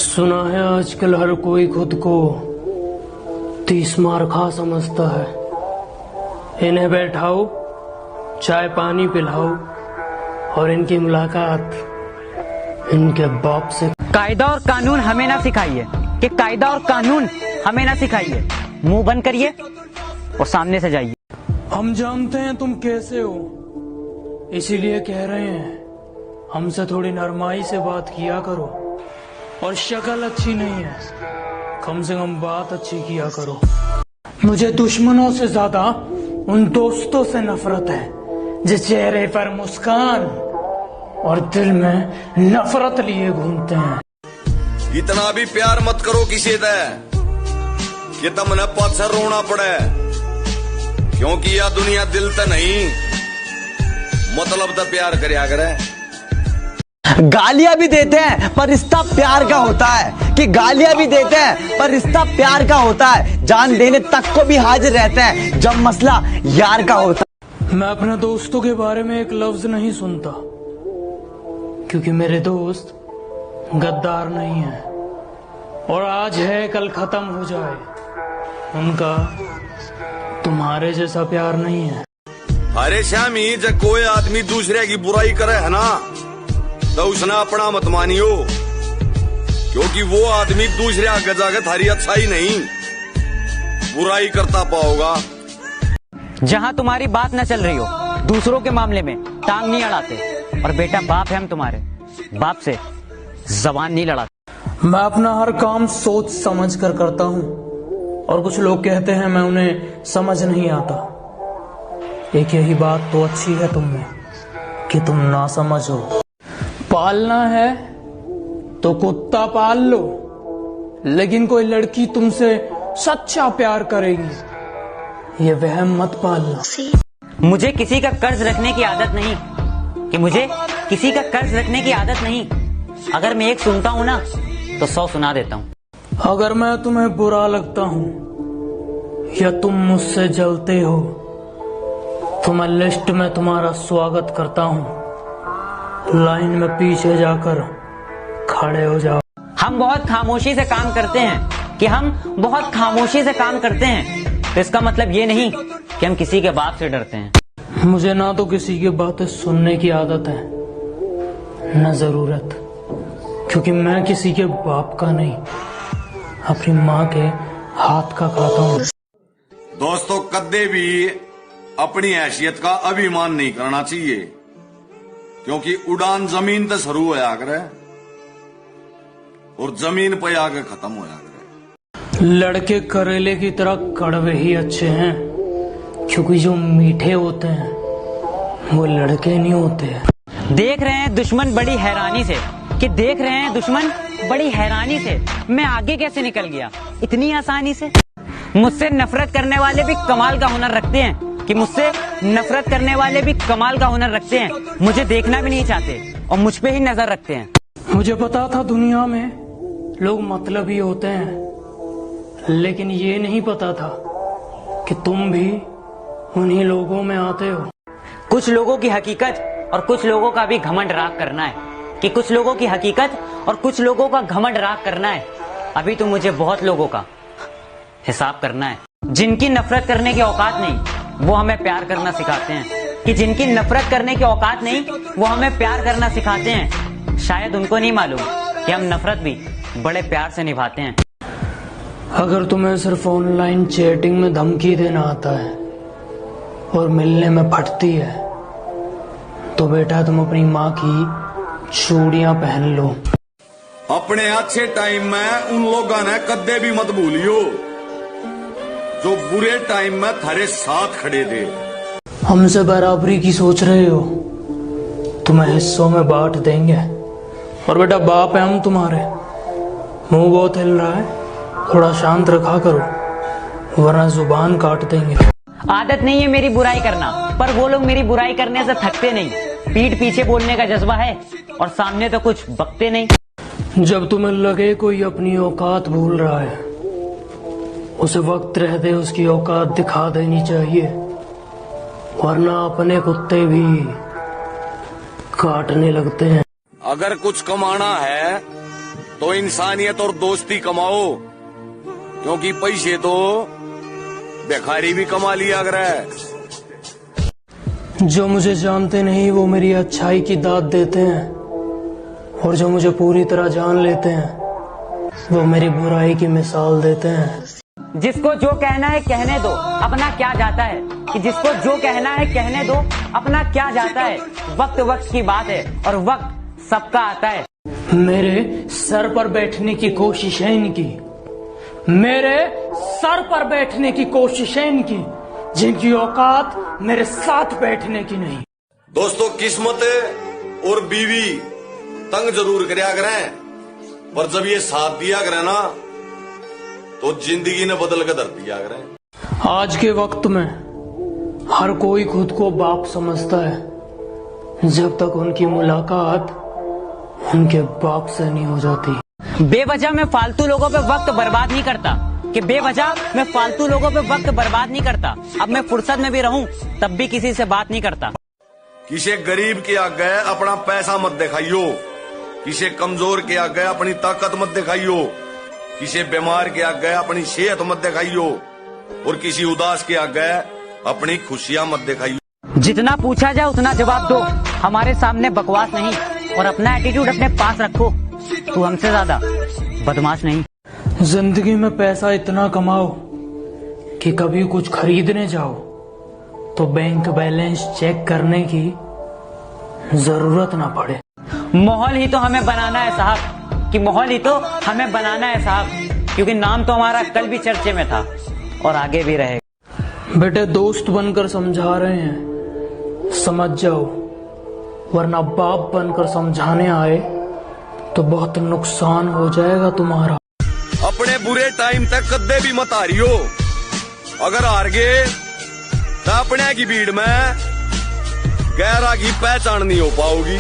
सुना है आजकल हर कोई खुद को 30 मार्का समझता है। इन्हें बैठाओ, चाय पानी पिलाओ और इनकी मुलाकात इनके बाप से। कायदा और कानून हमें ना सिखाइए कि कायदा और कानून हमें ना सिखाइए। मुंह बंद करिए और सामने से जाइए। हम जानते हैं तुम कैसे हो, इसीलिए कह रहे हैं हमसे थोड़ी नरमाई से बात किया करो। और शक्ल अच्छी नहीं है, कम से कम बात अच्छी किया करो। मुझे दुश्मनों से ज्यादा उन दोस्तों से नफरत है जिस चेहरे पर मुस्कान और दिल में नफरत लिए घूमते हैं। इतना भी प्यार मत करो किसी से कि तुमने पाछे रोना पड़े, क्योंकि यह दुनिया दिल तो नहीं मतलब तो प्यार करया करे। गालियां भी देते हैं पर रिश्ता प्यार का होता है, कि गालियां भी देते हैं पर रिश्ता प्यार का होता है। जान देने तक को भी हाजिर रहते हैं जब मसला यार का होता है। मैं अपने दोस्तों के बारे में एक लफ्ज नहीं सुनता, क्योंकि मेरे दोस्त गद्दार नहीं है और आज है कल खत्म हो जाए। उनका तुम्हारे जैसा प्यार नहीं है। अरे श्यामी, जब कोई आदमी दूसरे की बुराई करे है ना, तो उसने अपना मत मानियो, क्योंकि वो आदमी दूसरे आगे जाकर थारी अच्छाई नहीं बुराई करता पाओगा। जहां तुम्हारी बात न चल रही हो दूसरों के मामले में टांग नहीं अड़ाते। और बेटा बाप है हम तुम्हारे, बाप से जबान नहीं लड़ाते। मैं अपना हर काम सोच समझ कर करता हूँ और कुछ लोग कहते हैं मैं उन्हें समझ नहीं आता। एक यही बात तो अच्छी है तुम में कि तुम ना समझ हो। पालना है तो कुत्ता पाल लो, लेकिन कोई लड़की तुमसे सच्चा प्यार करेगी ये वहम मत पालना। मुझे किसी का कर्ज रखने की आदत नहीं, कि मुझे किसी का कर्ज रखने की आदत नहीं। अगर मैं एक सुनता हूं ना तो 100 सुना देता हूं। अगर मैं तुम्हें बुरा लगता हूं या तुम मुझसे जलते हो तो मैं लिस्ट में तुम्हारा स्वागत करता हूं। लाइन में पीछे जाकर खड़े हो जाओ। हम बहुत खामोशी से काम करते हैं, कि हम बहुत खामोशी से काम करते हैं, तो इसका मतलब ये नहीं कि हम किसी के बाप से डरते हैं। मुझे ना तो किसी की बातें सुनने की आदत है न जरूरत, क्योंकि मैं किसी के बाप का नहीं अपनी माँ के हाथ का खाता हूँ। दोस्तों, कदे भी अपनी हैसियत का अभिमान नहीं करना चाहिए, क्योंकि उड़ान जमीन तक शुरू होया करे और जमीन पे आगे खत्म होया करे। लड़के करेले की तरह कड़वे ही अच्छे हैं, क्योंकि जो मीठे होते हैं वो लड़के नहीं होते हैं। देख रहे हैं दुश्मन बड़ी हैरानी से, कि देख रहे हैं दुश्मन बड़ी हैरानी से मैं आगे कैसे निकल गया इतनी आसानी से। मुझसे नफरत करने वाले भी कमाल का हुनर रखते हैं, कि मुझसे नफरत करने वाले भी कमाल का हुनर रखते हैं। मुझे देखना भी नहीं चाहते और मुझ पे ही नजर रखते हैं। मुझे पता था दुनिया में लोग मतलबी होते हैं, लेकिन ये नहीं पता था कि तुम भी उन्हीं लोगों में आते हो। कुछ लोगों की हकीकत और कुछ लोगों का भी घमंड राख करना है, कि कुछ लोगों की हकीकत और कुछ लोगों का घमंड राख करना है। अभी तो मुझे बहुत लोगों का हिसाब करना है। जिनकी नफरत करने की औकात नहीं वो हमें प्यार करना सिखाते हैं, कि जिनकी नफरत करने की औकात नहीं वो हमें प्यार करना सिखाते हैं। शायद उनको नहीं मालूम कि हम नफरत भी बड़े प्यार से निभाते हैं। अगर तुम्हें सिर्फ ऑनलाइन चैटिंग में धमकी देना आता है और मिलने में फटती है, तो बेटा तुम अपनी माँ की चूड़ियां पहन लो। अपने अच्छे टाइम में उन लोगों ने कदे भी मत भूलियो जो बुरे टाइम में थारे साथ खड़े थे। हमसे बराबरी की सोच रहे हो, तुम्हें हिस्सों में बांट देंगे। और बेटा बाप है हम तुम्हारे। मुंह बहुत हिल रहा है, थोड़ा शांत रखा करो वरना जुबान काट देंगे। आदत नहीं है मेरी बुराई करना, पर वो लोग मेरी बुराई करने से थकते नहीं। पीठ पीछे बोलने का जज्बा है और सामने तो कुछ बकते नहीं। जब तुम्हें लगे कोई अपनी औकात भूल रहा है, उसे वक्त रहते उसकी औकात दिखा देनी चाहिए, वरना अपने कुत्ते भी काटने लगते हैं। अगर कुछ कमाना है तो इंसानियत और दोस्ती कमाओ, क्योंकि पैसे तो भिखारी भी कमा लिया कर है। जो मुझे जानते नहीं वो मेरी अच्छाई की दाद देते हैं, और जो मुझे पूरी तरह जान लेते हैं वो मेरी बुराई की मिसाल देते हैं। जिसको जो कहना है कहने दो, अपना क्या जाता है। कि जिसको जो कहना है कहने दो, अपना क्या जाता है। वक्त वक्त की बात है और वक्त सबका आता है। मेरे सर पर बैठने की कोशिश है इनकी, मेरे सर पर बैठने की कोशिश है इनकी, जिनकी औकात मेरे साथ बैठने की नहीं। दोस्तों, किस्मत और बीवी तंग जरूर करया करें, पर जब ये साथ दिया करे ना तो जिंदगी ने बदल कर धर दिया करें। आज के वक्त में हर कोई खुद को बाप समझता है, जब तक उनकी मुलाकात उनके बाप से नहीं हो जाती। बेवजह मैं फालतू लोगों पे वक्त बर्बाद नहीं करता, कि बेवजह मैं फालतू लोगों पे वक्त बर्बाद नहीं करता। अब मैं फुर्सत में भी रहूं तब भी किसी से बात नहीं करता। किसी गरीब के आगे अपना पैसा मत दिखाइयो, किसी कमजोर के आगे अपनी ताकत मत दिखाइयो, किसी बीमार के आगे अपनी सेहत मत दिखाइयो, और किसी उदास के आगे अपनी खुशियां मत दिखाइयो। जितना पूछा जाए उतना जवाब दो, हमारे सामने बकवास नहीं, और अपना एटीट्यूड अपने पास रखो। तू हमसे ज्यादा बदमाश नहीं। जिंदगी में पैसा इतना कमाओ कि कभी कुछ खरीदने जाओ तो बैंक बैलेंस चेक करने की जरूरत ना पड़े। माहौल ही तो हमें बनाना है साहब, कि माहौल ही तो हमें बनाना है साहब, क्योंकि नाम तो हमारा कल भी चर्चे में था और आगे भी रहेगा। बेटे, दोस्त बनकर समझा रहे हैं, समझ जाओ, वरना बाप बनकर समझाने आए तो बहुत नुकसान हो जाएगा तुम्हारा। अपने बुरे टाइम तक कदे भी मत हारियो, अगर हार गए तो अपने की भीड़ में गहरा की पहचान नहीं हो पाओगी।